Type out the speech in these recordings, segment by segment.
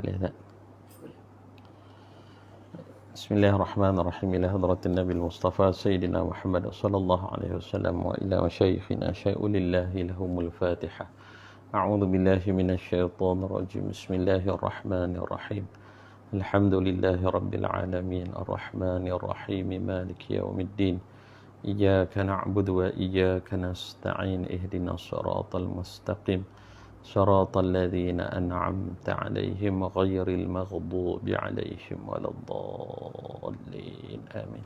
ولذا بسم الله الرحمن الرحيم إلى حضرة النبي المصطفى سيدنا محمد صلى الله عليه وسلم وإلى مشايخنا شيء لله لهم الفاتحة. أعوذ بالله من الشيطان الرجيم. بسم الله الرحمن الرحيم. الحمد لله رب العالمين الرحمن الرحيم مالك يوم الدين. إياك نعبد وإياك نستعين اهدنا الصراط المستقيم صراط الذين أنعمت عليهم غير المغضوب عليهم ولا الضالين آمين.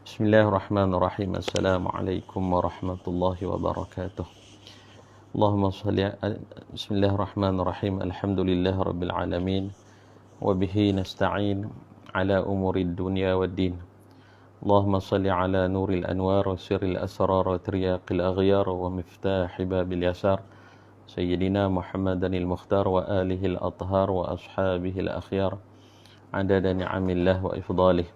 بسم الله الرحمن الرحيم. السلام عليكم ورحمة الله وبركاته. اللهم صل بسم الله الرحمن الرحيم. الحمد لله رب العالمين وبه نستعين على أمور الدنيا والدين. اللهم صل على نور الأنوار وسر الأسرار وترياق الأغيار ومفتاح باب اليسار سيدنا محمد المختار وآله الأطهار وأصحابه الأخيار عدد نعم الله وإفضاله.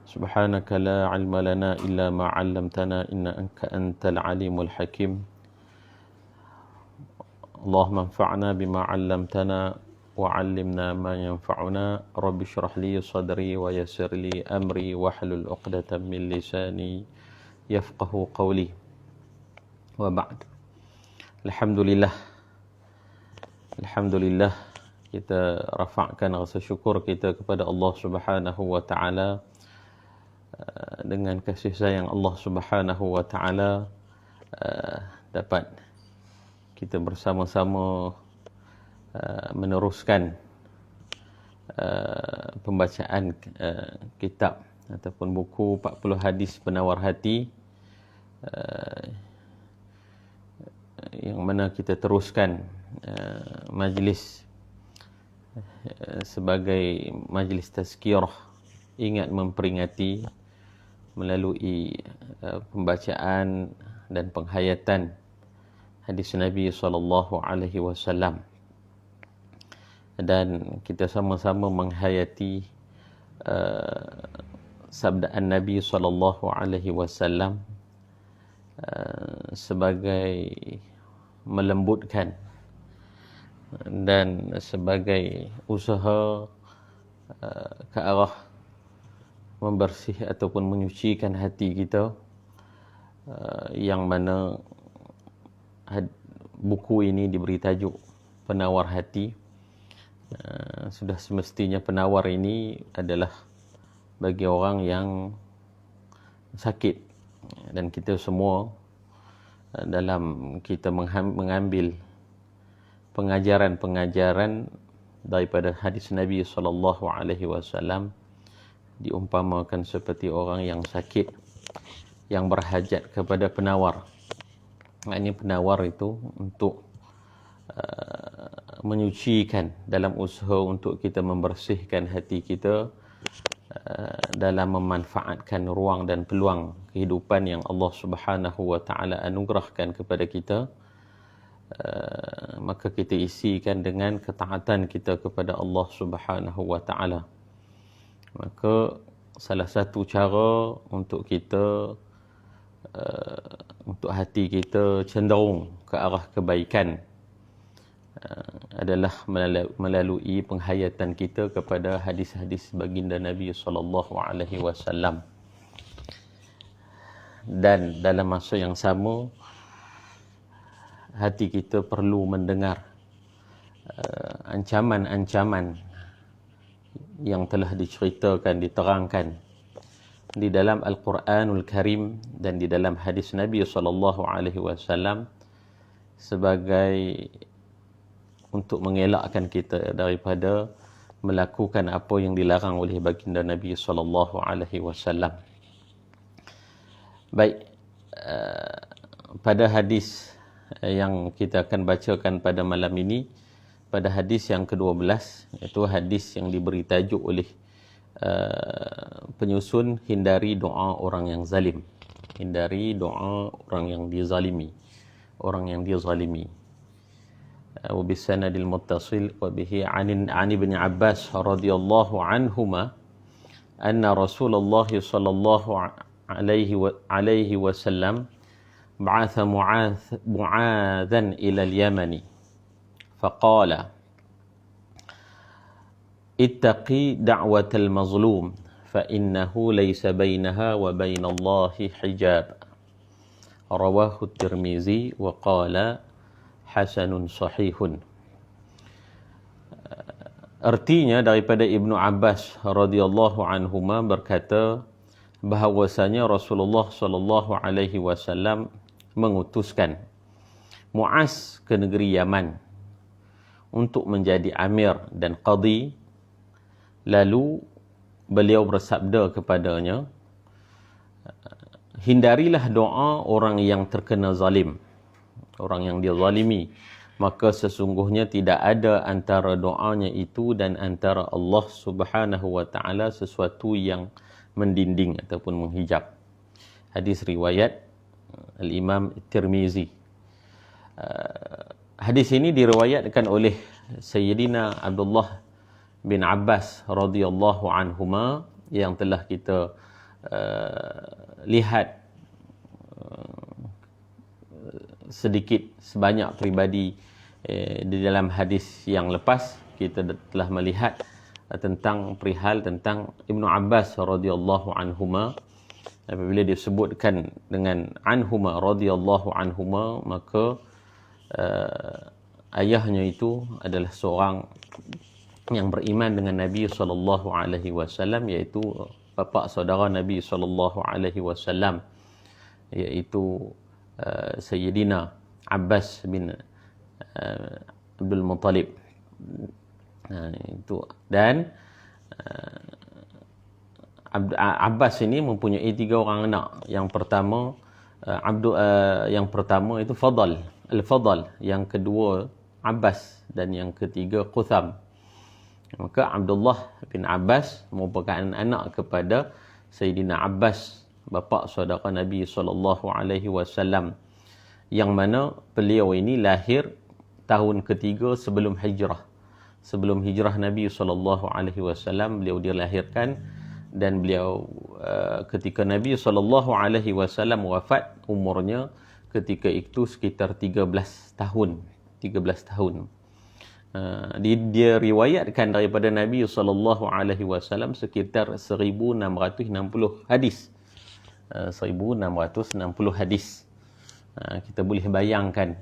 سبحانك لا علم لنا إلا ما علمتنا إنك أنت العليم الحكيم. اللهم انفعنا بما علمتنا وعلمنا ما ينفعنا. رب اشرح لي صدري ويسر لي أمري واحلل عقدة من لساني يفقه قولي. Waba'd. Alhamdulillah kita rafa'kan rasa syukur kita kepada Allah Subhanahu wa taala. Dengan kasih sayang Allah Subhanahu wa taala dapat kita bersama-sama meneruskan pembacaan kitab ataupun buku 40 hadis penawar hati, yang mana kita teruskan majlis sebagai majlis tazkirah, ingat memperingati melalui pembacaan dan penghayatan hadis Nabi sallallahu alaihi wasallam, dan kita sama-sama menghayati sabdaan Nabi sallallahu alaihi wasallam sebagai melembutkan dan sebagai usaha ke arah membersih ataupun menyucikan hati kita, yang mana buku ini diberi tajuk Penawar Hati. Sudah semestinya penawar ini adalah bagi orang yang sakit, dan kita semua dalam kita mengambil pengajaran-pengajaran daripada hadis Nabi sallallahu alaihi wasallam, diumpamakan seperti orang yang sakit yang berhajat kepada penawar. Ini penawar itu untuk menyucikan, dalam usaha untuk kita membersihkan hati kita dalam memanfaatkan ruang dan peluang kehidupan yang Allah Subhanahu wa taala anugerahkan kepada kita. Maka kita isikan dengan ketaatan kita kepada Allah Subhanahu wa taala. Maka salah satu cara untuk kita untuk hati kita cenderung ke arah kebaikan adalah melalui penghayatan kita kepada hadis-hadis baginda Nabi sallallahu alaihi wasallam. Dan dalam masa yang sama, hati kita perlu mendengar ancaman-ancaman yang telah diceritakan, diterangkan di dalam Al-Quranul Karim dan di dalam hadis Nabi sallallahu alaihi wasallam, sebagai untuk mengelakkan kita daripada melakukan apa yang dilarang oleh baginda Nabi sallallahu alaihi wasallam. Baik, pada hadis yang kita akan bacakan pada malam ini, pada hadis yang ke-12, iaitu hadis yang diberi tajuk oleh penyusun, hindari doa orang yang zalim. Hindari doa orang yang dizalimi. وبالسند المتصل وبه عن ابن عباس رضي الله عنهما أن رسول الله صلى الله عليه وسلم بعث معاذا إلى اليمن faqala ittaqi da'watal mazlum fa innahu laysa bainaha wa bainallahi hijab. Rawahu Tirmizi wa qala hasanun sahihun. Artinya daripada Ibnu Abbas radhiyallahu anhuma berkata bahawasanya Rasulullah sallallahu alaihi wasallam mengutuskan Muaz ke negeri Yaman untuk menjadi amir dan qadi. Lalu beliau bersabda kepadanya, hindarilah doa orang yang terkena zalim, orang yang dia zalimi, maka sesungguhnya tidak ada antara doanya itu dan antara Allah Subhanahu wa taala sesuatu yang mendinding ataupun menghijab. Hadis riwayat Al-Imam Tirmizi. Hadis ini diriwayatkan oleh Sayyidina Abdullah bin Abbas radhiyallahu anhuma yang telah kita lihat sedikit sebanyak peribadi di dalam hadis yang lepas. Kita telah melihat tentang perihal tentang Ibnu Abbas radhiyallahu anhuma. Apabila disebutkan dengan anhuma radhiyallahu anhuma, maka ayahnya itu adalah seorang yang beriman dengan Nabi sallallahu alaihi wasallam, iaitu bapa saudara Nabi sallallahu alaihi wasallam, iaitu Sayyidina Abbas bin Abdul Muttalib. Itu dan Abbas ini mempunyai 3 orang anak. Yang pertama yang pertama itu Fadl, Al-Fadl, yang kedua Abbas dan yang ketiga Qutham. Maka Abdullah bin Abbas merupakan anak kepada Sayyidina Abbas, bapa saudara Nabi sallallahu alaihi wasallam, yang mana beliau ini lahir tahun ketiga sebelum hijrah. Sebelum hijrah Nabi sallallahu alaihi wasallam beliau dilahirkan, dan beliau ketika Nabi sallallahu alaihi wasallam wafat, umurnya ketika itu sekitar 13 tahun. Dia riwayatkan daripada Nabi sallallahu alaihi wasallam sekitar 1660 hadis. 1660 hadis. Kita boleh bayangkan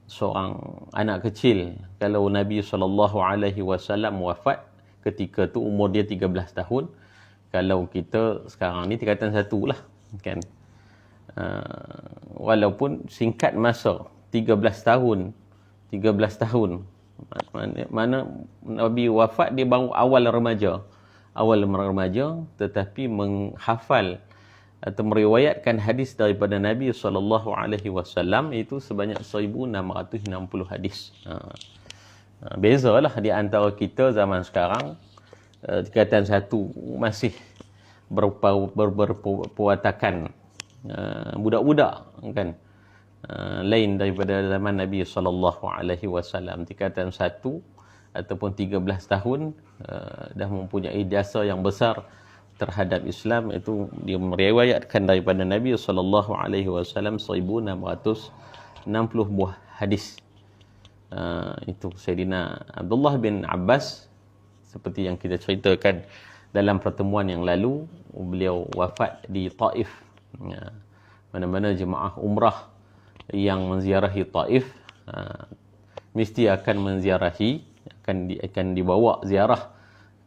seorang anak kecil, kalau Nabi sallallahu alaihi wasallam wafat ketika tu umur dia 13 tahun. Kalau kita sekarang ni tingkatan 1 lah kan. Walaupun singkat masa 13 tahun. Mana Nabi wafat dia baru awal remaja, tetapi menghafal atau meriwayatkan hadis daripada Nabi sallallahu alaihi wasallam itu sebanyak 1660 hadis. Bezalah di antara kita zaman sekarang, tingkatan 1 masih berperwatakan budak-budak kan. Lain daripada zaman Nabi sallallahu alaihi wasallam, tingkatan 1 ataupun 13 tahun dah mempunyai jasa yang besar terhadap Islam. Itu dia meriwayatkan daripada Nabi sallallahu alaihi wasallam 1660 buah hadis. Itu Sayyidina Abdullah bin Abbas, seperti yang kita ceritakan dalam pertemuan yang lalu, beliau wafat di Taif. Mana-mana jemaah umrah yang menziarahi Taif mesti akan menziarahi, akan dibawa ziarah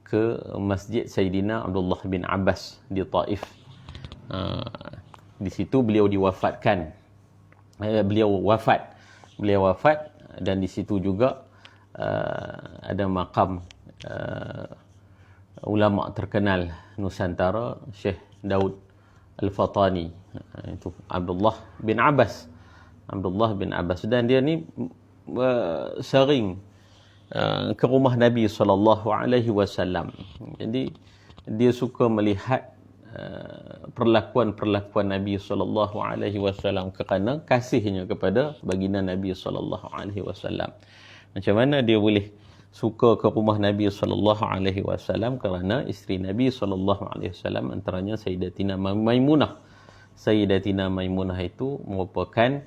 ke Masjid Sayyidina Abdullah bin Abbas di Taif. Di situ beliau diwafatkan. Beliau wafat dan di situ juga ada makam ulama terkenal Nusantara, Syekh Daud Al-Fatani. Itu Abdullah bin Abbas, dan dia ni sering ke rumah Nabi SAW. Jadi dia suka melihat perlakuan-perlakuan Nabi SAW kerana kasihnya kepada baginda Nabi SAW. Macam mana dia boleh suka ke rumah Nabi SAW? Kerana isteri Nabi SAW antaranya Sayyidatina Maimunah. Sayyidatina Maimunah itu merupakan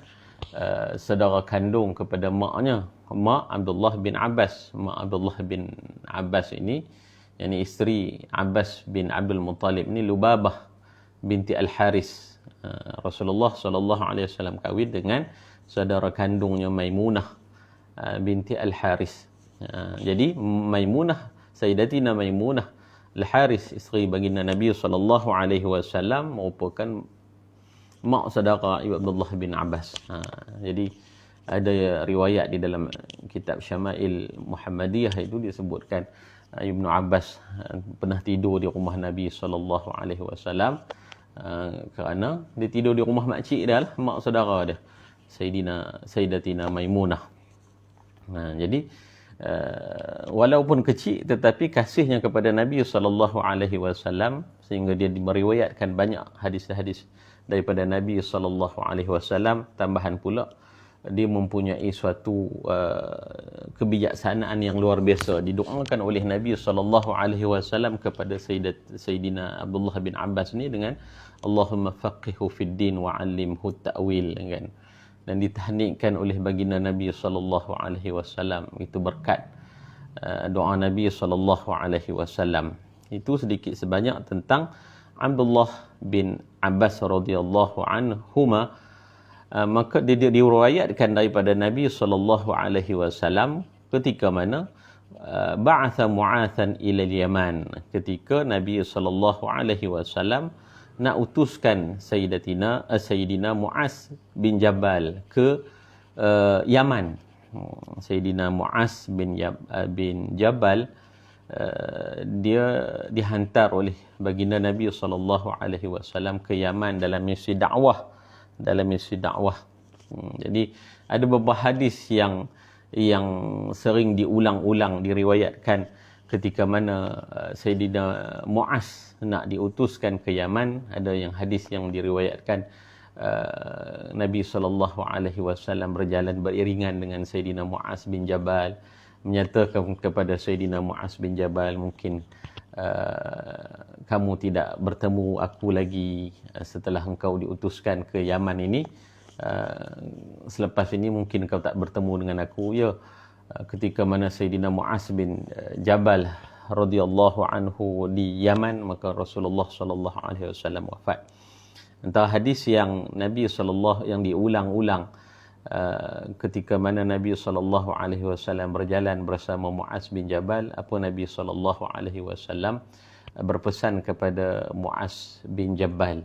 saudara kandung kepada maknya mak Abdullah bin Abbas. Mak Abdullah bin Abbas ini, yakni isteri Abbas bin Abdul Muttalib ni, Lubabah binti Al-Haris. Rasulullah SAW kahwin dengan saudara kandungnya Maimunah binti Al-Haris. Jadi Maimunah, Sayyidatina Maimunah Al-Haris, isteri baginda Nabi SAW, merupakan mak saudara Abdullah bin Abbas. Jadi ada riwayat di dalam kitab Syama'il Muhammadiyah itu disebutkan Ibnu Abbas pernah tidur di rumah Nabi SAW, kerana dia tidur di rumah makcik dia lah, mak saudara dia, Sayyidatina Maimunah. Jadi walaupun kecil tetapi kasihnya kepada Nabi SAW, sehingga dia meriwayatkan banyak hadis-hadis daripada Nabi SAW. Tambahan pula, dia mempunyai suatu kebijaksanaan yang luar biasa. Didoakan oleh Nabi SAW kepada Sayyidina Abdullah bin Abbas ni dengan Allahumma faqihhu fid din wa 'allimhu ta'wil, kan. Dan ditahnikkan oleh baginda Nabi SAW. Itu berkat doa Nabi SAW. Itu sedikit sebanyak tentang Abdullah bin Abbas radhiyallahu anhuma. Maka dia diriwayatkan daripada Nabi SAW ketika mana ba'atha Mu'athan ila Yaman, ketika Nabi SAW nak utuskan Sayyidina Mu'az bin Jabal ke Yaman. Sayyidina Mu'az bin Jabal dia dihantar oleh baginda Nabi SAW ke Yaman dalam misi dakwah. Jadi ada beberapa hadis yang sering diulang-ulang diriwayatkan ketika mana Sayyidina Mu'az nak diutuskan ke Yaman. Ada yang hadis yang diriwayatkan Nabi SAW berjalan beriringan dengan Sayyidina Mu'az bin Jabal, menyatakan kepada Sayyidina Mu'az bin Jabal, mungkin kamu tidak bertemu aku lagi setelah engkau diutuskan ke Yaman ini. Selepas ini mungkin kau tak bertemu dengan aku. Ya, ketika mana Sayyidina Mu'az bin Jabal radhiyallahu anhu di Yaman, maka Rasulullah SAW wafat. Antara hadis yang Nabi yang diulang-ulang ketika mana Nabi SAW berjalan bersama Mu'az bin Jabal, apa Nabi SAW berpesan kepada Mu'az bin Jabal.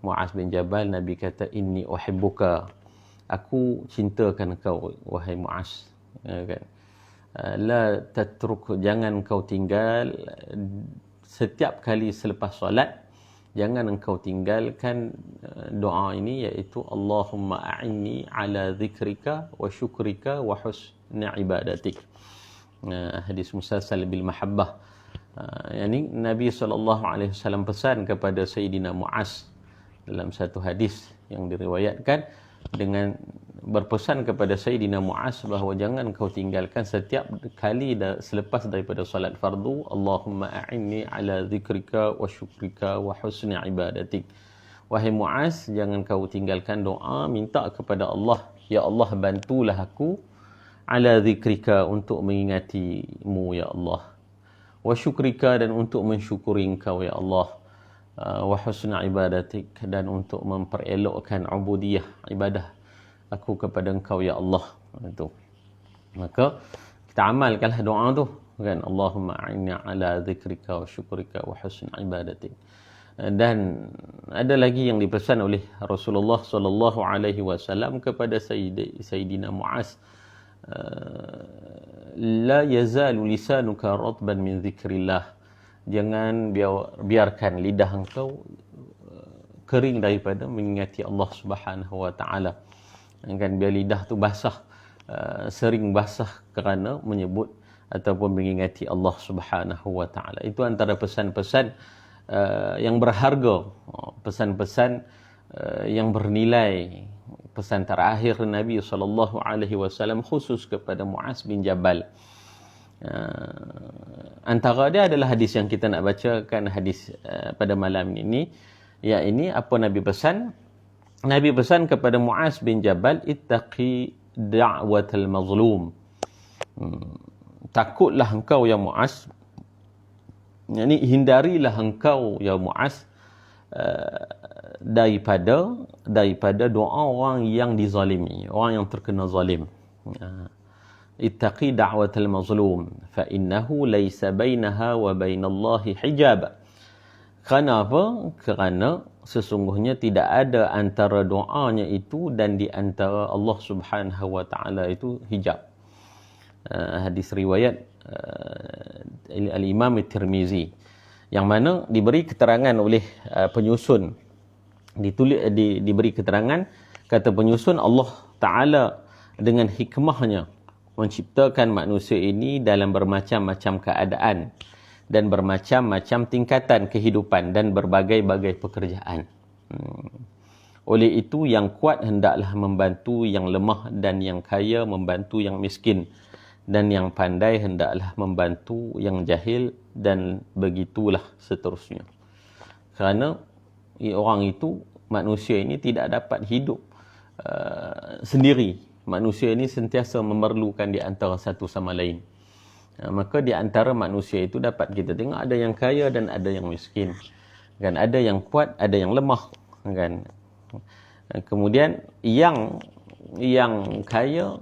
Mu'az bin Jabal, Nabi kata, inni uhibbuka, aku cintakan kau wahai Mu'az, kan? La tatruk, jangan kau tinggal setiap kali selepas solat, jangan engkau tinggalkan doa ini, iaitu Allahumma a'inni ala zikrika wa syukrika wa husni ibadatik. Hadis musalsal bil mahabbah. Yani Nabi SAW pesan kepada Sayyidina Mu'az dalam satu hadis yang diriwayatkan, dengan berpesan kepada Sayyidina Mu'az bahawa jangan kau tinggalkan setiap kali selepas daripada salat fardu, Allahumma a'inni ala zikrika wa syukrika wa husni ibadatik. Wahai Mu'az, jangan kau tinggalkan doa, minta kepada Allah, ya Allah bantulah aku, ala zikrika, untuk mengingatimu ya Allah, wa syukrika, dan untuk mensyukuri engkau ya Allah, wa husna ibadatik, dan untuk memperelokkan ubudiyah, ibadah aku kepada engkau ya Allah. Itu. Maka kita amalkanlah doa tu, kan, Allahumma a'inna ala zikrika wa syukrika wa husna ibadatik. Dan ada lagi yang dipesan oleh Rasulullah SAW kepada Sayyidina Mu'az, la yazalu lisanuka ratban min zikrillah, jangan biarkan lidah engkau kering daripada mengingati Allah Subhanahu wa taala. Kan, biar lidah tu basah, sering basah kerana menyebut ataupun mengingati Allah Subhanahu wa taala. Itu antara pesan-pesan yang berharga, pesan-pesan yang bernilai, pesan terakhir Nabi SAW khusus kepada Mu'az bin Jabal. Antara dia adalah hadis yang kita nak bacakan, hadis pada malam ini. Ya, ini apa Nabi pesan? Nabi pesan kepada Mu'az bin Jabal, ittaqi da'watal mazlum. takutlah engkau ya Muaz, yakni hindarilah engkau ya Muaz daripada doa orang yang dizalimi, orang yang terkena zalim. Ittaqi da'watal mazlum fa innahu laysa bainaha wa bainallahi hijab. Kenapa? Kerana sesungguhnya tidak ada antara doanya itu dan di antara Allah Subhanahu wa taala itu hijab. Hadis riwayat Al-Imam At-Tirmizi, yang mana diberi keterangan oleh penyusun, diberi keterangan, kata penyusun, Allah Ta'ala dengan hikmahnya menciptakan manusia ini dalam bermacam-macam keadaan dan bermacam-macam tingkatan kehidupan dan berbagai-bagai pekerjaan. Oleh itu yang kuat hendaklah membantu yang lemah dan yang kaya membantu yang miskin, dan yang pandai hendaklah membantu yang jahil, dan begitulah seterusnya. Kerana orang itu, manusia ini tidak dapat hidup sendiri. Manusia ini sentiasa memerlukan di antara satu sama lain. Maka di antara manusia itu dapat kita tengok ada yang kaya dan ada yang miskin. Kan, ada yang kuat, ada yang lemah, kan. Kemudian yang kaya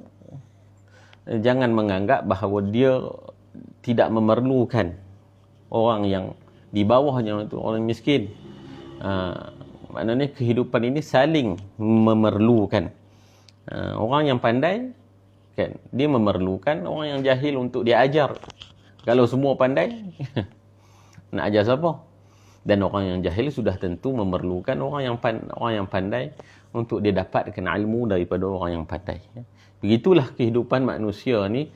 jangan menganggap bahawa dia tidak memerlukan orang yang di bawahnya, itu orang miskin. Maknanya kehidupan ini saling memerlukan. Orang yang pandai, kan, dia memerlukan orang yang jahil untuk dia ajar. Kalau semua pandai nak ajar siapa? Dan orang yang jahil sudah tentu memerlukan orang yang pandai untuk dia dapatkan ilmu daripada orang yang pandai. Begitulah kehidupan manusia ni,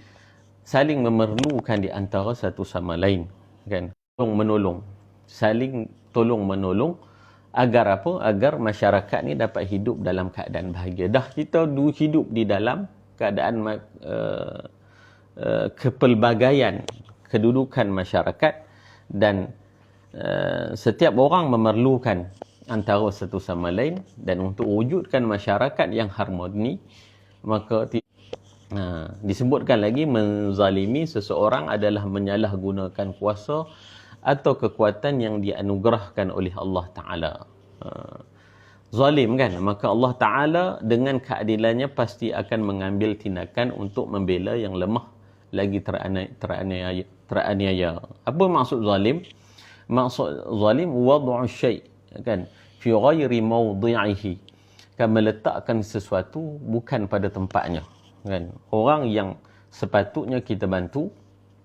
saling memerlukan di antara satu sama lain, kan. Tolong menolong, saling tolong menolong. Agar apa? Agar masyarakat ni dapat hidup dalam keadaan bahagia. Dah kita hidup di dalam keadaan kepelbagaian kedudukan masyarakat, dan setiap orang memerlukan antara satu sama lain, dan untuk wujudkan masyarakat yang harmoni, maka disebutkan lagi menzalimi seseorang adalah menyalahgunakan kuasa atau kekuatan yang dianugerahkan oleh Allah Ta'ala. Zalim, kan? Maka Allah Ta'ala dengan keadilannya pasti akan mengambil tindakan untuk membela yang lemah lagi teraniaya. Apa maksud zalim? Maksud zalim wad'u syai', kan, fi ghairi mawdi'ihi, kan, meletakkan sesuatu bukan pada tempatnya, kan. Orang yang sepatutnya kita bantu,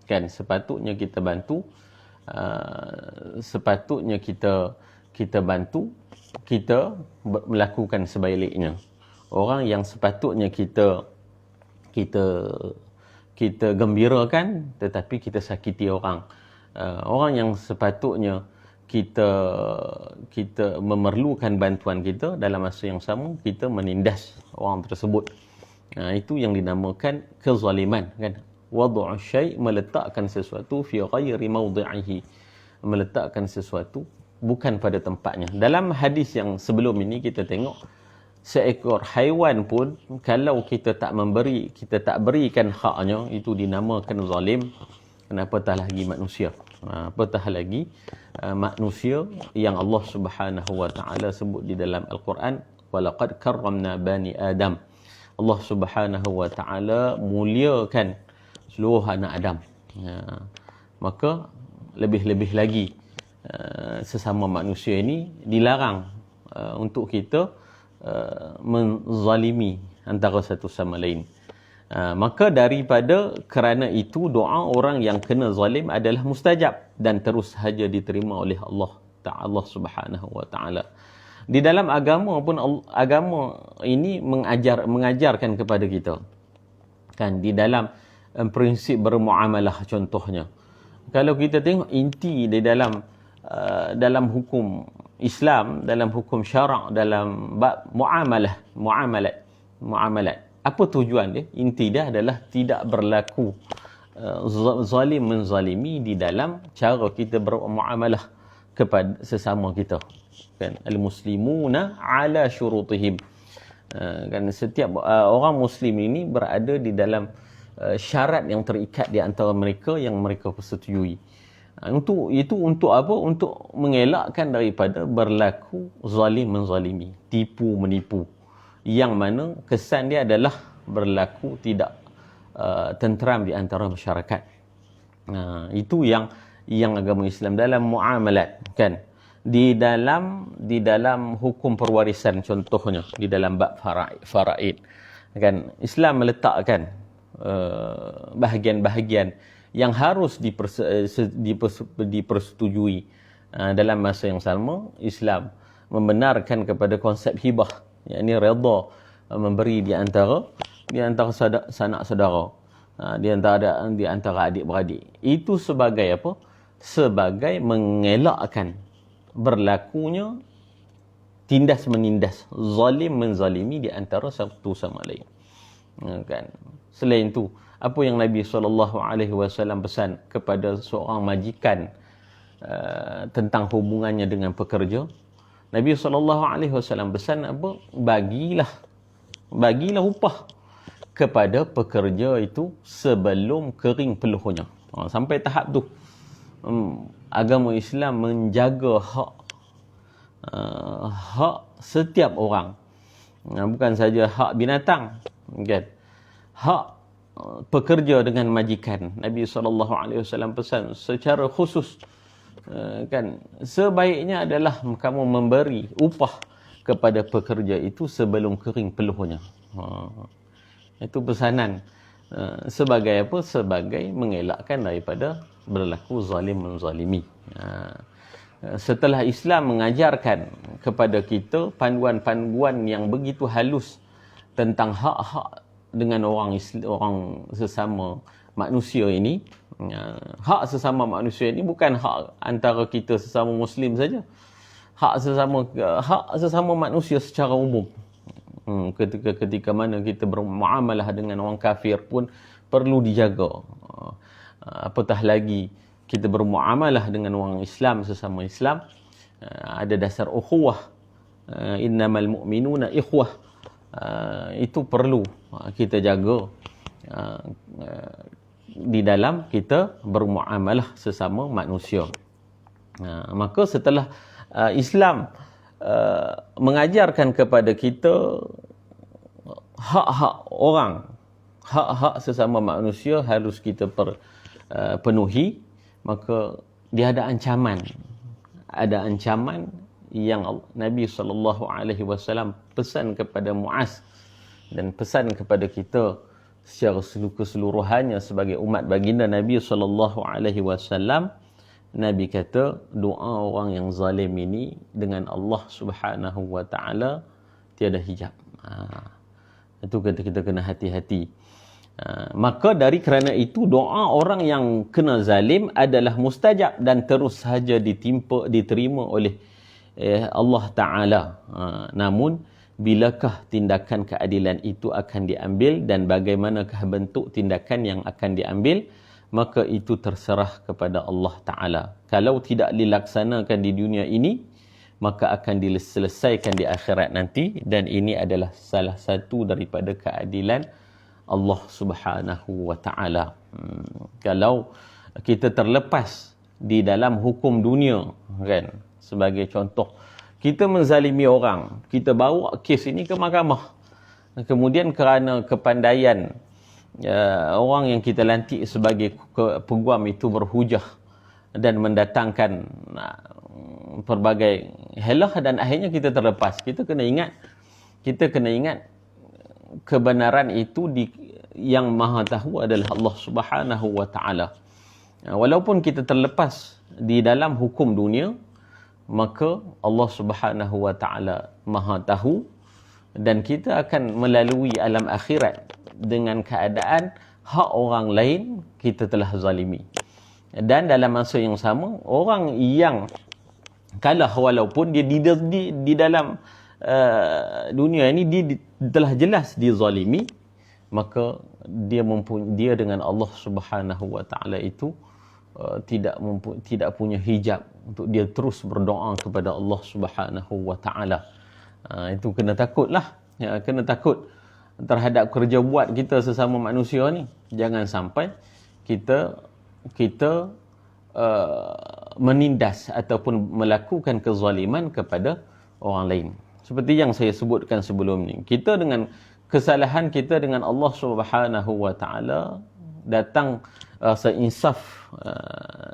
kan, sepatutnya kita bantu, kita melakukan sebaliknya. Orang yang sepatutnya kita gembirakan, tetapi kita sakiti orang. Orang yang sepatutnya kita memerlukan bantuan kita, dalam masa yang sama kita menindas orang tersebut. Itu yang dinamakan kezaliman, kan. Wad'u syai', meletakkan sesuatu fi ghairi mawdi'ihi, meletakkan sesuatu bukan pada tempatnya. Dalam hadis yang sebelum ini kita tengok, seekor haiwan pun kalau kita tak berikan haknya, itu dinamakan zalim. Apatah lagi manusia. Apatah lagi manusia yang Allah Subhanahu wa taala sebut di dalam Al-Quran, walaqad karramna bani Adam. Allah Subhanahu wa taala muliakan seluruh anak Adam. Maka lebih-lebih lagi sesama manusia ini dilarang untuk kita menzalimi antara satu sama lain. Maka kerana itu doa orang yang kena zalim adalah mustajab dan terus saja diterima oleh Allah Ta'ala Subhanahu wa taala. Di dalam agama pun, agama ini mengajarkan kepada kita, kan, di dalam prinsip bermuamalah. Contohnya, kalau kita tengok inti di dalam hukum Islam, dalam hukum syarak, dalam bab muamalat, apa tujuan dia? Inti dia adalah tidak berlaku zalim menzalimi di dalam cara kita bermuamalah kepada sesama kita, kan. Al-muslimuna ala syurutihim, kan, setiap orang muslim ini berada di dalam syarat yang terikat di antara mereka yang mereka persetujui. Untuk apa? Untuk mengelakkan daripada berlaku zalim menzalimi, tipu menipu, yang mana kesan dia adalah berlaku tidak tenteram di antara masyarakat. Itu yang agama Islam dalam muamalat, kan, di dalam hukum perwarisan, contohnya di dalam bab faraid, kan, Islam meletakkan bahagian-bahagian yang harus dipersetujui. Dalam masa yang sama, Islam membenarkan kepada konsep hibah, yakni redha memberi di antara sanak saudara, di antara adik-beradik. Itu sebagai apa? Sebagai mengelakkan berlakunya tindas menindas, zalim menzalimi di antara satu sama lain. Kan? Selain itu, apa yang Nabi SAW pesan kepada seorang majikan tentang hubungannya dengan pekerja? Nabi SAW pesan apa? Bagilah upah kepada pekerja itu sebelum kering peluhnya. Sampai tahap tu agama Islam menjaga hak setiap orang, bukan saja hak binatang, kan? Hak pekerja dengan majikan. Nabi SAW pesan secara khusus, kan, sebaiknya adalah kamu memberi upah kepada pekerja itu sebelum kering peluhnya. Itu pesanan. Sebagai apa? Sebagai mengelakkan daripada berlaku zalim menzalimi. Setelah Islam mengajarkan kepada kita panduan-panduan yang begitu halus tentang hak-hak dengan orang sesama manusia ini, hak sesama manusia ini bukan hak antara kita sesama Muslim saja, hak sesama manusia secara umum. Ketika mana kita bermuamalah dengan orang kafir pun perlu dijaga. Apatah lagi kita bermuamalah dengan orang Islam sesama Islam, ada dasar ukhuwah, innamal mu'minuna ikhwah. Itu perlu kita jaga di dalam kita bermuamalah sesama manusia. Maka setelah Islam mengajarkan kepada kita hak-hak orang, hak-hak sesama manusia harus kita penuhi, maka dia ada ancaman yang Nabi SAW pesan kepada Muaz dan pesan kepada kita secara keseluruhannya sebagai umat baginda Nabi SAW. Nabi kata, doa orang yang zalim ini dengan Allah Subhanahu wa taala tiada hijab. Itu kita kena hati-hati. Maka kerana itu, doa orang yang kena zalim adalah mustajab dan terus saja diterima oleh Allah Ta'ala. Namun, bilakah tindakan keadilan itu akan diambil dan bagaimanakah bentuk tindakan yang akan diambil, maka itu terserah kepada Allah Ta'ala. Kalau tidak dilaksanakan di dunia ini, maka akan diselesaikan di akhirat nanti, dan ini adalah salah satu daripada keadilan Allah Subhanahu wa Ta'ala. Kalau kita terlepas di dalam hukum dunia, kan, sebagai contoh, kita menzalimi orang, kita bawa kes ini ke mahkamah, kemudian kerana kepandaian orang yang kita lantik sebagai peguam itu berhujah dan mendatangkan pelbagai helah, dan akhirnya kita terlepas. Kita kena ingat kebenaran itu yang Maha Tahu adalah Allah Subhanahu wa Ta'ala. Walaupun kita terlepas di dalam hukum dunia, maka Allah Subhanahu wa Ta'ala Maha Tahu, dan kita akan melalui alam akhirat dengan keadaan hak orang lain kita telah zalimi. Dan dalam masa yang sama, orang yang kalah walaupun dia di dalam dunia ini dia telah jelas dizalimi, maka dia dengan Allah Subhanahu wa Ta'ala itu tidak punya hijab untuk dia terus berdoa kepada Allah Subhanahu wa Ta'ala. Itu kena takutlah, kena takut terhadap kerja buat kita sesama manusia ni. Jangan sampai kita menindas ataupun melakukan kezaliman kepada orang lain. Seperti yang saya sebutkan sebelum ni, kita dengan kesalahan kita dengan Allah Subhanahu wa taala datang seinsaf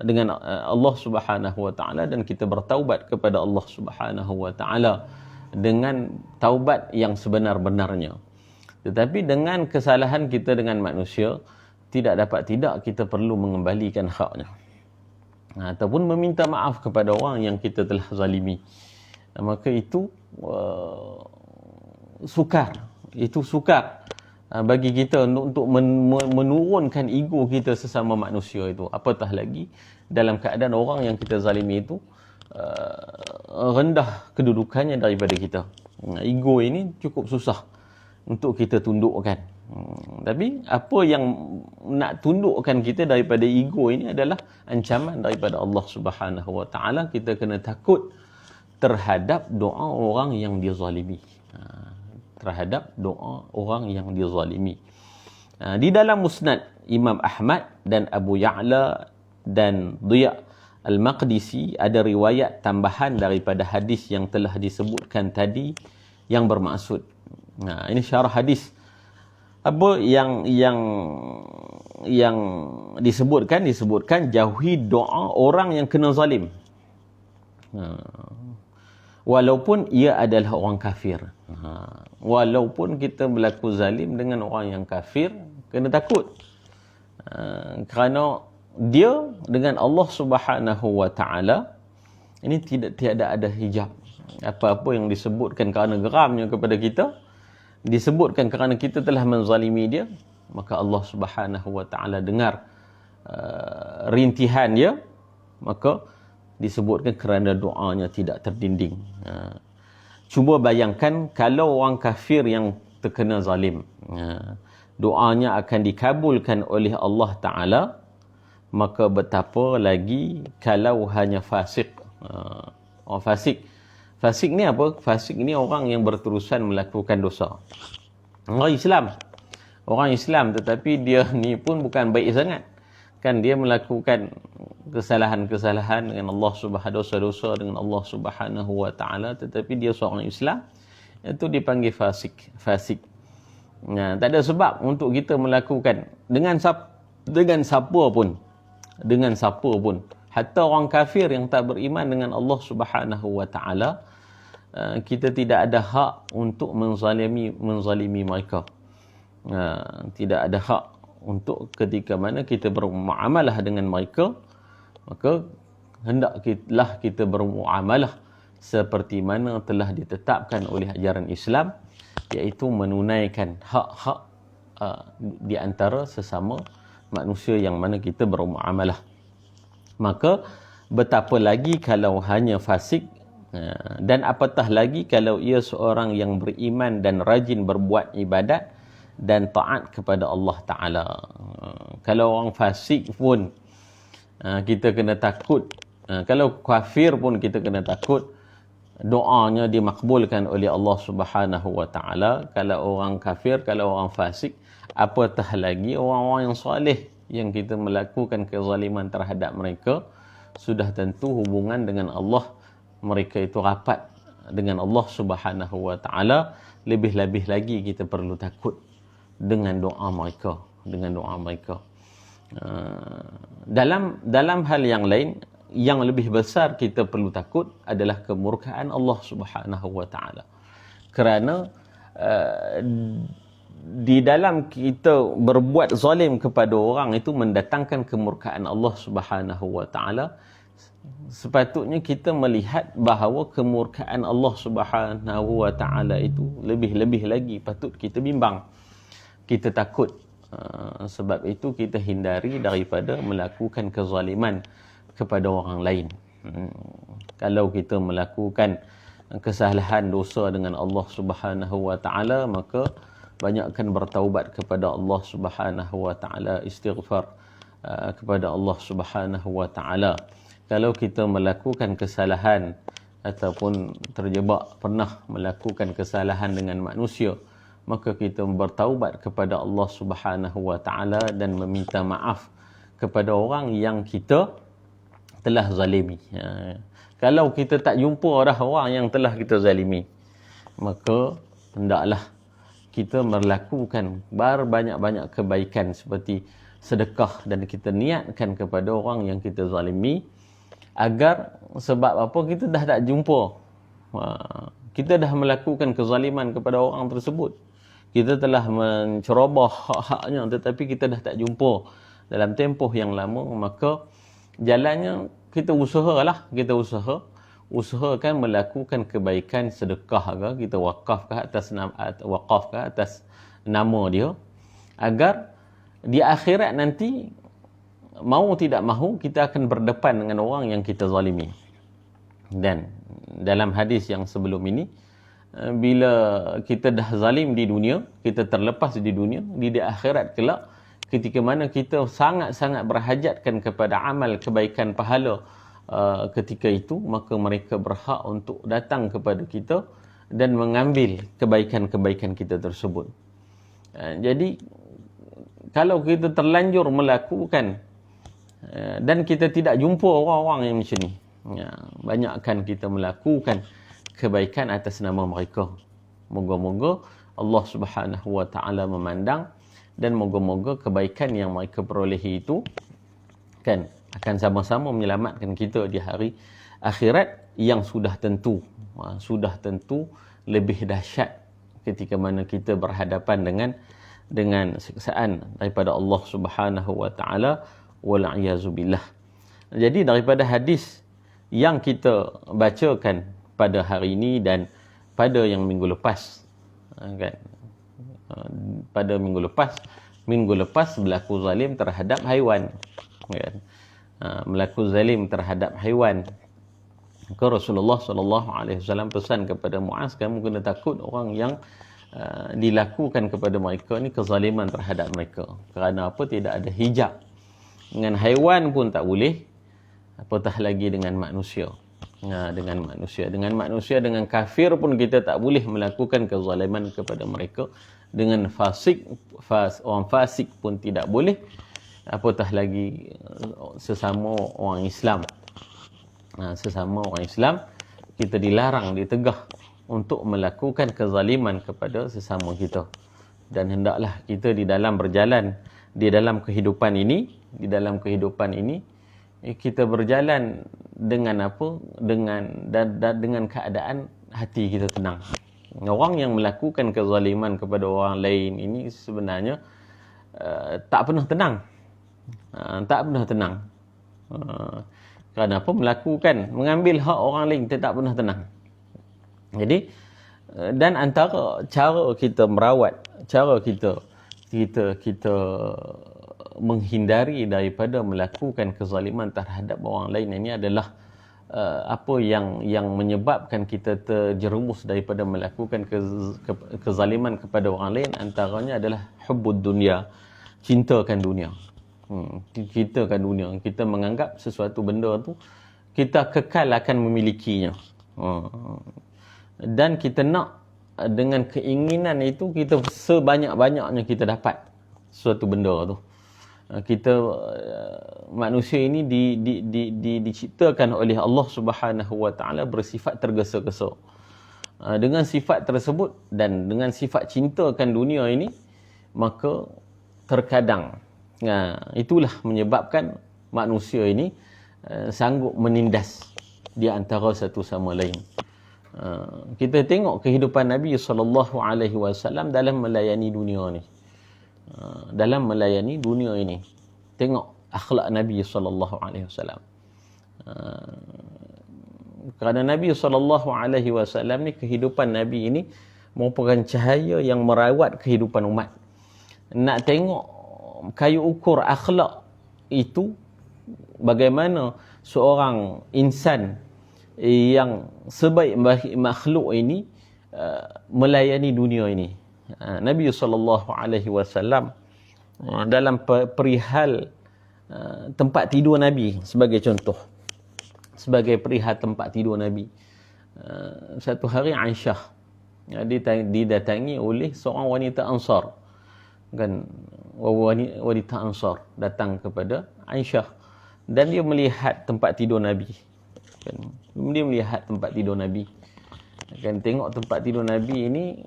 dengan Allah Subhanahu wa taala, dan kita bertaubat kepada Allah Subhanahu wa taala dengan taubat yang sebenar-benarnya. Tetapi dengan kesalahan kita dengan manusia, tidak kita perlu mengembalikan haknya, ataupun meminta maaf kepada orang yang kita telah zalimi. Maka itu sukar bagi kita untuk menurunkan ego kita sesama manusia itu. Apatah lagi dalam keadaan orang yang kita zalimi itu rendah kedudukannya daripada kita. Ego ini cukup susah untuk kita tundukkan. Tapi apa yang nak tundukkan kita daripada ego ini adalah ancaman daripada Allah Subhanahu wa taala. Kita kena takut terhadap doa orang yang dizalimi. Terhadap doa orang yang dizalimi. Di dalam Musnad Imam Ahmad dan Abu Ya'la dan Dhiya Al-Maqdisi ada riwayat tambahan daripada hadis yang telah disebutkan tadi yang bermaksud. Ini syarah hadis. Apa yang disebutkan jauhi doa orang yang kena zalim. Walaupun ia adalah orang kafir. Walaupun kita berlaku zalim dengan orang yang kafir, kena takut. Kerana dia dengan Allah Subhanahu wa taala ini tiada ada hijab. Apa-apa yang disebutkan kerana geramnya kepada kita, disebutkan kerana kita telah menzalimi dia, maka Allah Subhanahu wa taala dengar rintihan dia, maka disebutkan kerana doanya tidak terdinding. Cuba bayangkan kalau orang kafir yang terkena zalim, doanya akan dikabulkan oleh Allah Ta'ala, maka betapa lagi kalau hanya fasik. Orang fasik. Fasik ni apa? Fasik ni orang yang berterusan melakukan dosa. Orang Islam tetapi dia ni pun bukan baik sangat. Kan dia melakukan kesalahan-kesalahan dengan Allah Subhanahu, dosa-dosa dengan Allah Subhanahu wa taala, tetapi dia seorang Islam, itu dipanggil fasik. Tak ada sebab untuk kita melakukan dengan siapa pun, hatta orang kafir yang tak beriman dengan Allah Subhanahu wa taala, kita tidak ada hak untuk menzalimi mereka. Tidak ada hak untuk ketika mana kita bermuamalah dengan mereka, maka hendaklah kita bermuamalah seperti mana telah ditetapkan oleh ajaran Islam, iaitu menunaikan hak-hak di antara sesama manusia yang mana kita bermuamalah. Maka betapa lagi kalau hanya fasik, dan apatah lagi kalau ia seorang yang beriman dan rajin berbuat ibadat dan taat kepada Allah Ta'ala. Kalau orang fasik pun kita kena takut, kalau kafir pun kita kena takut doanya dimakbulkan oleh Allah Subhanahu wa taala. Kalau orang kafir, kalau orang fasik, apatah lagi orang-orang yang soleh yang kita melakukan kezaliman terhadap mereka, sudah tentu hubungan dengan Allah mereka itu rapat dengan Allah Subhanahu wa taala. Lebih-lebih lagi kita perlu takut dengan doa mereka, dalam hal yang lain yang lebih besar kita perlu takut adalah kemurkaan Allah Subhanahu wa taala. Kerana di dalam kita berbuat zalim kepada orang itu mendatangkan kemurkaan Allah Subhanahu wa taala. Sepatutnya kita melihat bahawa kemurkaan Allah Subhanahu wa taala itu lebih-lebih lagi patut kita bimbang, kita takut. Sebab itu kita hindari daripada melakukan kezaliman kepada orang lain. Kalau kita melakukan kesalahan dosa dengan Allah Subhanahu wa taala, maka banyakkan bertaubat kepada Allah Subhanahu wa taala, istighfar kepada Allah Subhanahu wa taala. Kalau kita melakukan kesalahan ataupun pernah melakukan kesalahan dengan manusia, maka kita bertaubat kepada Allah Subhanahu wa taala dan meminta maaf kepada orang yang kita telah zalimi. Kalau kita tak jumpa dah orang yang telah kita zalimi, maka hendaklah kita melakukan banyak-banyak kebaikan seperti sedekah, dan kita niatkan kepada orang yang kita zalimi, agar sebab apa, kita dah tak jumpa, kita dah melakukan kezaliman kepada orang tersebut, kita telah mencerobah hak-haknya, tetapi kita dah tak jumpa dalam tempoh yang lama, maka jalannya kita usahakan melakukan kebaikan, sedekah ke, kita wakaf ke atas nama dia, agar di akhirat nanti mau tidak mahu kita akan berdepan dengan orang yang kita zalimi. Dan dalam hadis yang sebelum ini, bila kita dah zalim di dunia, kita terlepas di dunia, di akhirat kelak, ketika mana kita sangat-sangat berhajatkan kepada amal kebaikan pahala ketika itu, maka mereka berhak untuk datang kepada kita dan mengambil kebaikan-kebaikan kita tersebut. Jadi kalau kita terlanjur melakukan dan kita tidak jumpa orang-orang yang macam ni, banyakkan kita melakukan kebaikan atas nama mereka. Moga-moga Allah Subhanahu wa taala memandang, dan moga-moga kebaikan yang mereka perolehi itu kan akan sama-sama menyelamatkan kita di hari akhirat yang sudah tentu lebih dahsyat ketika mana kita berhadapan dengan siksaan daripada Allah Subhanahu wa taala, wal iazu billah. Jadi daripada hadis yang kita bacakan pada hari ini dan pada yang minggu lepas, kan, pada minggu lepas berlaku zalim terhadap haiwan, kan, berlaku zalim terhadap haiwan. Maka Rasulullah SAW pesan kepada Muaz, kamu kena takut orang yang dilakukan kepada mereka ni kezaliman terhadap mereka. Kerana apa? Tidak ada hijab. Dengan haiwan pun tak boleh, apatah lagi dengan manusia. Dengan manusia, dengan kafir pun kita tak boleh melakukan kezaliman kepada mereka. Dengan orang fasik pun tidak boleh, apatah lagi sesama orang Islam. Sesama orang Islam, kita dilarang, ditegah untuk melakukan kezaliman kepada sesama kita. Dan hendaklah kita di dalam berjalan di dalam kehidupan ini, kita berjalan dengan apa? Dengan keadaan hati kita tenang. Orang yang melakukan kezaliman kepada orang lain ini sebenarnya tak pernah tenang. Kerana apa? Mengambil hak orang lain, kita tak pernah tenang. Jadi, dan antara cara kita merawat, cara kita menghindari daripada melakukan kezaliman terhadap orang lain ini adalah apa yang menyebabkan kita terjerumus daripada melakukan kezaliman kepada orang lain, antaranya adalah hubbud dunia, cintakan dunia. Kita menganggap sesuatu benda tu kita kekal akan memilikinya. Dan kita nak dengan keinginan itu kita sebanyak-banyaknya kita dapat suatu benda tu. Manusia ini diciptakan oleh Allah Subhanahu wa taala bersifat tergesa-gesa. Dengan sifat tersebut dan dengan sifat cintakan dunia ini, maka terkadang itulah menyebabkan manusia ini sanggup menindas di antara satu sama lain. Kita tengok kehidupan Nabi SAW dalam melayani dunia ni. Tengok akhlak Nabi SAW. Kerana Nabi SAW ni, kehidupan Nabi ini merupakan cahaya yang merawat kehidupan umat. Nak tengok kayu ukur akhlak itu, bagaimana seorang insan yang sebaik makhluk ini melayani dunia ini. Nabi SAW dalam perihal tempat tidur Nabi sebagai contoh, sebagai perihal tempat tidur Nabi, satu hari Aisyah didatangi oleh seorang wanita Ansar, kan, wanita Ansar datang kepada Aisyah, dan dia melihat tempat tidur Nabi, kan, dia melihat tempat tidur Nabi, kan, tengok tempat tidur Nabi ini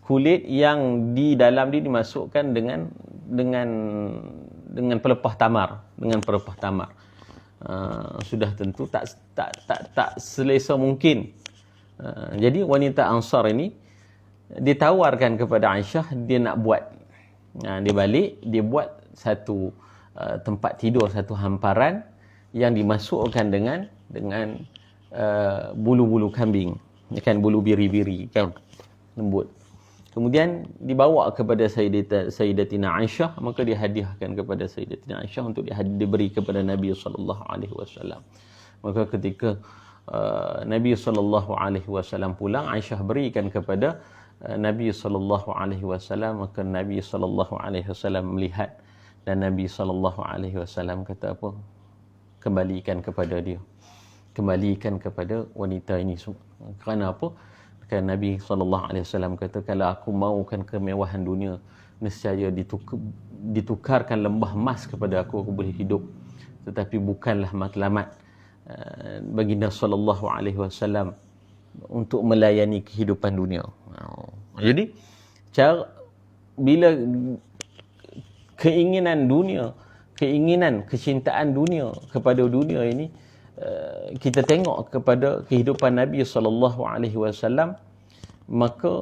kulit yang di dalam dia dimasukkan dengan pelepah tamar, sudah tentu tak selesa mungkin. Jadi wanita Ansar ini ditawarkan kepada Aisyah, dia nak buat, dia balik, dia buat satu tempat tidur, satu hamparan yang dimasukkan dengan bulu-bulu kambing, kan, bulu biri-biri, kan, lembut. Kemudian dibawa kepada Sayyidatina Aisyah, maka dihadiahkan kepada Sayyidatina Aisyah untuk diberi kepada Nabi SAW. Maka ketika Nabi SAW pulang, Aisyah berikan kepada Nabi SAW, maka Nabi SAW melihat, dan Nabi SAW kata apa? Kembalikan kepada dia, kembalikan kepada wanita ini. Kerana apa? Kerana Nabi SAW kata, kalau aku maukan kemewahan dunia, nescaya ditukarkan lembah emas kepada aku boleh hidup. Tetapi bukanlah matlamat baginda SAW untuk melayani kehidupan dunia. Jadi bila keinginan dunia, kecintaan dunia kepada dunia ini, kita tengok kepada kehidupan Nabi SAW, maka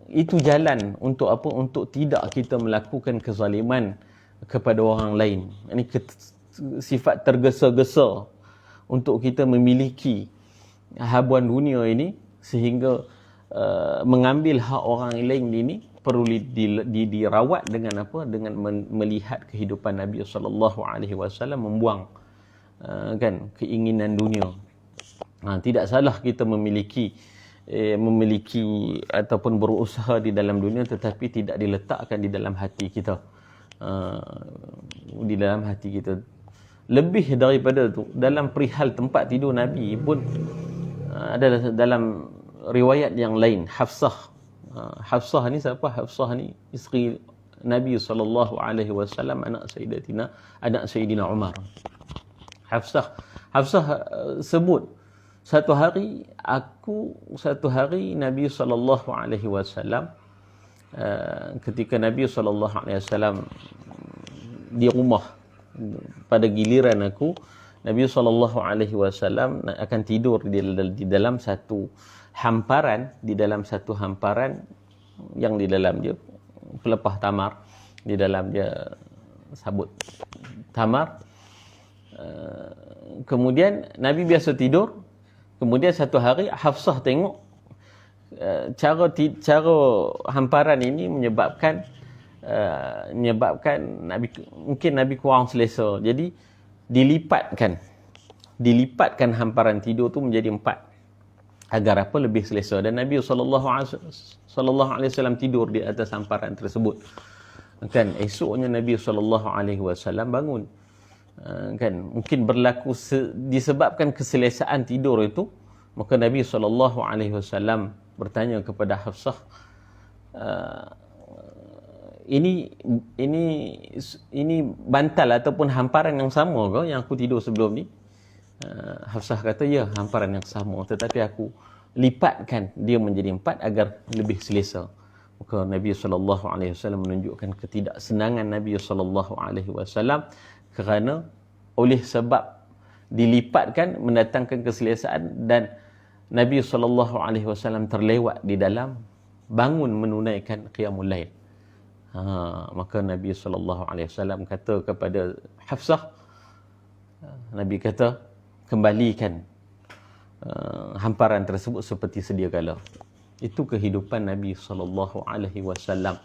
itu jalan untuk apa? Untuk tidak kita melakukan kezaliman kepada orang lain. Ini sifat tergesa-gesa untuk kita memiliki habuan dunia ini, sehingga mengambil hak orang lain ini perlu dirawat dengan apa? Dengan melihat kehidupan Nabi SAW membuang kan, keinginan dunia. Tidak salah kita memiliki ataupun berusaha di dalam dunia, tetapi tidak diletakkan di dalam hati kita. Di dalam hati kita. Lebih daripada itu, dalam perihal tempat tidur Nabi pun adalah dalam riwayat yang lain, Hafsah ni siapa? Hafsah ni isteri Nabi SAW, anak Sayyidina Umar. Hafsah sebut, satu hari Nabi SAW, ketika Nabi SAW di rumah, pada giliran aku, Nabi SAW akan tidur di dalam satu hamparan, yang di dalam dia pelepah tamar, di dalam dia sabut tamar. Kemudian Nabi biasa tidur. Kemudian satu hari Hafsah tengok cara hamparan ini menyebabkan mungkin Nabi kurang selesa. Jadi dilipatkan hamparan tidur tu menjadi 4, agar apa? Lebih selesa. Dan Nabi SAW tidur di atas hamparan tersebut. Kan, esoknya Nabi SAW bangun. Kan, mungkin berlaku disebabkan keselesaan tidur itu, maka Nabi SAW bertanya kepada Hafsah, ini bantal ataupun hamparan yang sama ke yang aku tidur sebelum ni? Hafsah kata, ya, hamparan yang sama, tetapi aku lipatkan dia menjadi 4 agar lebih selesa. Maka Nabi SAW menunjukkan ketidaksenangan Nabi SAW, kerana oleh sebab dilipatkan mendatangkan keselesaan, dan Nabi SAW terlewat di dalam bangun menunaikan qiyamul lail. Maka Nabi SAW kata kepada Hafsah, Nabi kata, kembalikan hamparan tersebut seperti sedia kala. Itu kehidupan Nabi SAW.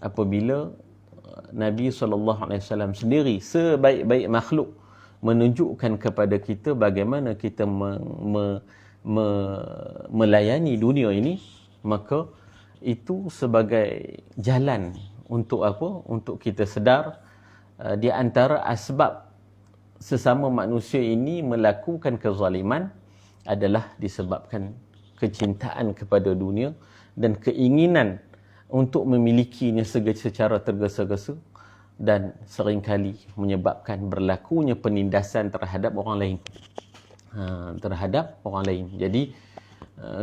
Apabila Nabi SAW sendiri sebaik-baik makhluk menunjukkan kepada kita bagaimana kita melayani dunia ini, maka itu sebagai jalan untuk apa? Untuk kita sedar di antara asbab sesama manusia ini melakukan kezaliman adalah disebabkan kecintaan kepada dunia dan keinginan untuk memilikinya secara tergesa-gesa, dan seringkali menyebabkan berlakunya penindasan terhadap orang lain. Terhadap orang lain. Jadi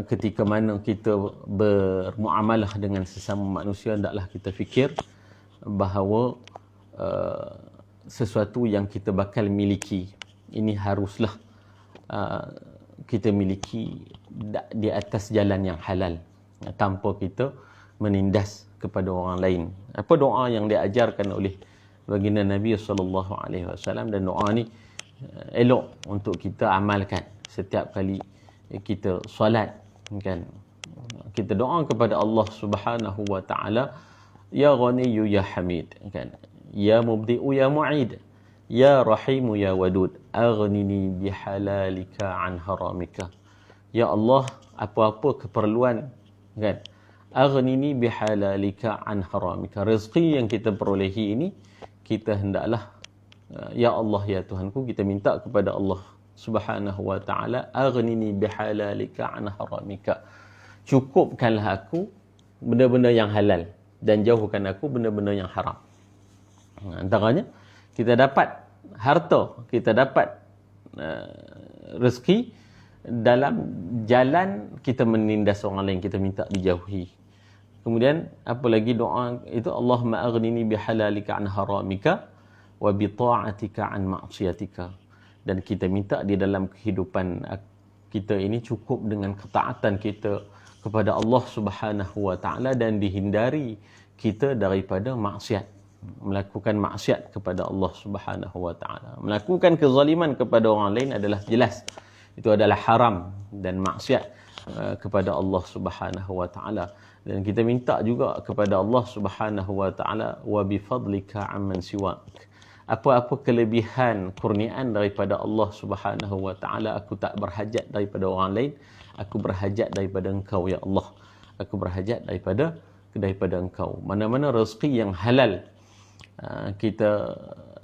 ketika mana kita bermuamalah dengan sesama manusia, hendaklah kita fikir bahawa sesuatu yang kita bakal miliki ini haruslah kita miliki di atas jalan yang halal, tanpa kita menindas kepada orang lain. Apa doa yang diajarkan oleh baginda Nabi SAW, dan doa ni elok untuk kita amalkan setiap kali kita solat, kan. Kita doa kepada Allah Subhanahu wa taala, ya Ghaniyyu ya Hamid, kan. Ya Mubdi'u ya Mu'id, ya Rahimu ya Wadud, aghnini bihalalika an haramika. Ya Allah, apa-apa keperluan, kan, aghnini bihalalika an haramika. Rezeki yang kita perolehi ini, kita hendaklah, ya Allah ya Tuhanku, kita minta kepada Allah Subhanahu wa taala, aghnini bihalalika an haramika. Cukupkanlah aku benda-benda yang halal dan jauhkan aku benda-benda yang haram. Antaranya kita dapat harta, kita dapat rezeki dalam jalan kita menindas orang lain, kita minta dijauhi. Kemudian apa lagi doa itu, Allahumma aghnini bihalalika an haramika wa bi ta'atika an ma'siyatika. Dan kita minta di dalam kehidupan kita ini cukup dengan ketaatan kita kepada Allah Subhanahu wa taala dan dihindari kita daripada maksiat, melakukan maksiat kepada Allah Subhanahu wa taala. Melakukan kezaliman kepada orang lain adalah jelas itu adalah haram dan maksiat kepada Allah Subhanahu wa taala. Dan kita minta juga kepada Allah Subhanahu wa taala, wa bi fadlika amman siwak. Apa-apa kelebihan kurniaan daripada Allah Subhanahu wa taala, aku tak berhajat daripada orang lain, aku berhajat daripada Engkau ya Allah. Aku berhajat daripada Engkau. Mana-mana rezeki yang halal, kita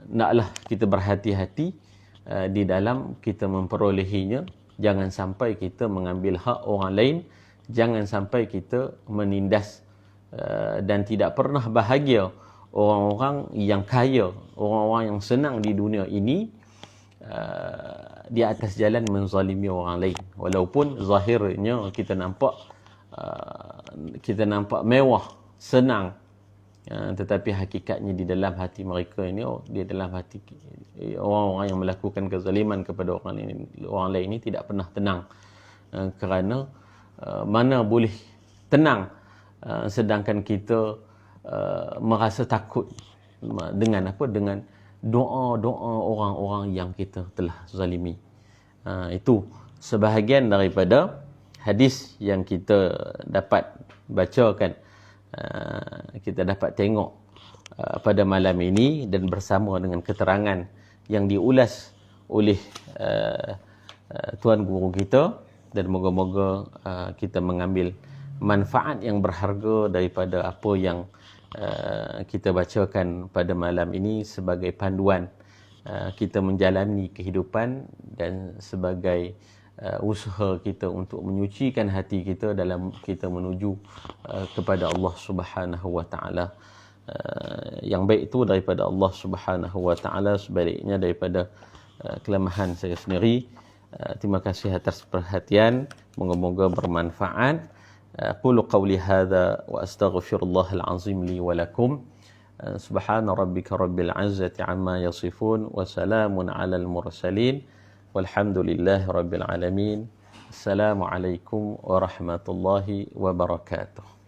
naklah kita berhati-hati di dalam kita memperolehinya. Jangan sampai kita mengambil hak orang lain, jangan sampai kita menindas dan tidak pernah bahagia orang-orang yang kaya, orang-orang yang senang di dunia ini di atas jalan menzalimi orang lain. Walaupun zahirnya kita nampak mewah, senang, tetapi hakikatnya di dalam hati mereka ini, di dalam hati orang-orang yang melakukan kezaliman kepada orang lain ini tidak pernah tenang. Kerana mana boleh tenang sedangkan kita merasa takut dengan apa? Dengan doa-doa orang-orang yang kita telah zalimi. Itu sebahagian daripada hadis yang kita dapat bacakan, kita dapat tengok pada malam ini, dan bersama dengan keterangan yang diulas oleh tuan guru kita, dan moga-moga kita mengambil manfaat yang berharga daripada apa yang kita bacakan pada malam ini sebagai panduan kita menjalani kehidupan dan sebagai usaha kita untuk menyucikan hati kita dalam kita menuju kepada Allah Subhanahu wa taala. Yang baik itu daripada Allah Subhanahu wa taala, sebaliknya daripada kelemahan saya sendiri. Terima kasih atas perhatian, moga-moga bermanfaat. Aqulu qawli hadha wa astaghfirullahal azim li wa lakum. Subhana rabbika rabbil izzati amma yasifun wa salamun alal mursalin walhamdulillahi rabbil alamin. Assalamualaikum warahmatullahi wabarakatuh.